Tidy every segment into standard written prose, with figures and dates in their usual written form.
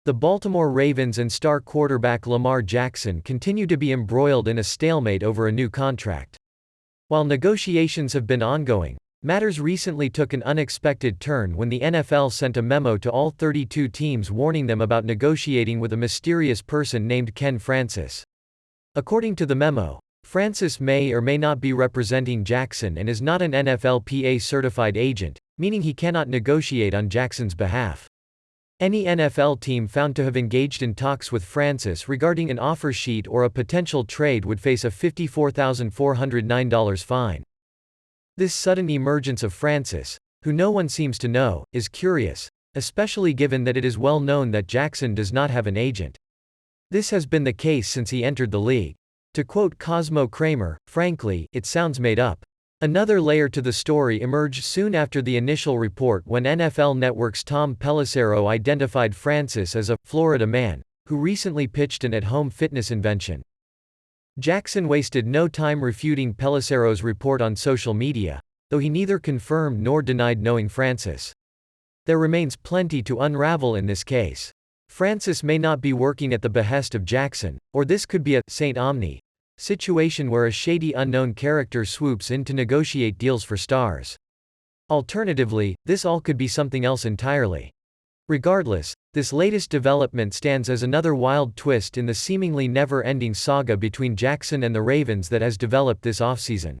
The Baltimore Ravens and star quarterback Lamar Jackson continue to be embroiled in a stalemate over a new contract. While negotiations have been ongoing, matters recently took an unexpected turn when the NFL sent a memo to all 32 teams warning them about negotiating with a mysterious person named Ken Francis. According to the memo, Francis may or may not be representing Jackson and is not an NFLPA certified agent, meaning he cannot negotiate on Jackson's behalf. Any NFL team found to have engaged in talks with Francis regarding an offer sheet or a potential trade would face a $54,409 fine. This sudden emergence of Francis, who no one seems to know, is curious, especially given that it is well known that Jackson does not have an agent. This has been the case since he entered the league. To quote Cosmo Kramer, "Frankly, it sounds made up." Another layer to the story emerged soon after the initial report when NFL Network's Tom Pelissero identified Francis as a Florida man who recently pitched an at-home fitness invention. Jackson wasted no time refuting Pelissero's report on social media, though he neither confirmed nor denied knowing Francis. There remains plenty to unravel in this case. Francis may not be working at the behest of Jackson, or this could be a Saint Omni situation where a shady unknown character swoops in to negotiate deals for stars. Alternatively, this all could be something else entirely. Regardless, this latest development stands as another wild twist in the seemingly never-ending saga between Jackson and the Ravens that has developed this offseason.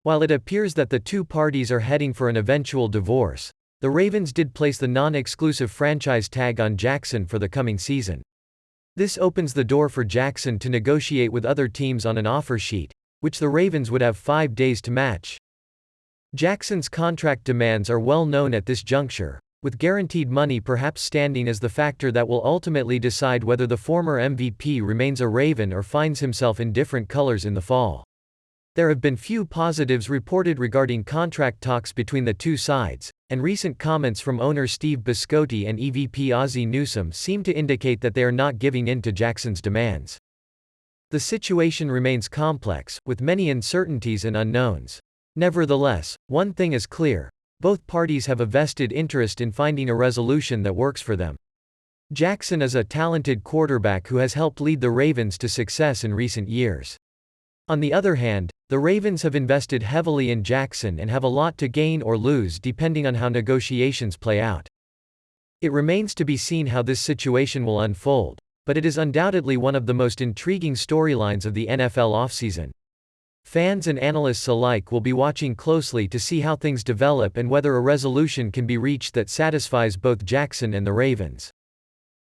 While it appears that the two parties are heading for an eventual divorce, the Ravens did place the non-exclusive franchise tag on Jackson for the coming season. This opens the door for Jackson to negotiate with other teams on an offer sheet, which the Ravens would have 5 days to match. Jackson's contract demands are well known at this juncture, with guaranteed money perhaps standing as the factor that will ultimately decide whether the former MVP remains a Raven or finds himself in different colors in the fall. There have been few positives reported regarding contract talks between the two sides, and recent comments from owner Steve Biscotti and EVP Ozzie Newsome seem to indicate that they are not giving in to Jackson's demands. The situation remains complex, with many uncertainties and unknowns. Nevertheless, one thing is clear: both parties have a vested interest in finding a resolution that works for them. Jackson is a talented quarterback who has helped lead the Ravens to success in recent years. On the other hand, the Ravens have invested heavily in Jackson and have a lot to gain or lose depending on how negotiations play out. It remains to be seen how this situation will unfold, but it is undoubtedly one of the most intriguing storylines of the NFL offseason. Fans and analysts alike will be watching closely to see how things develop and whether a resolution can be reached that satisfies both Jackson and the Ravens.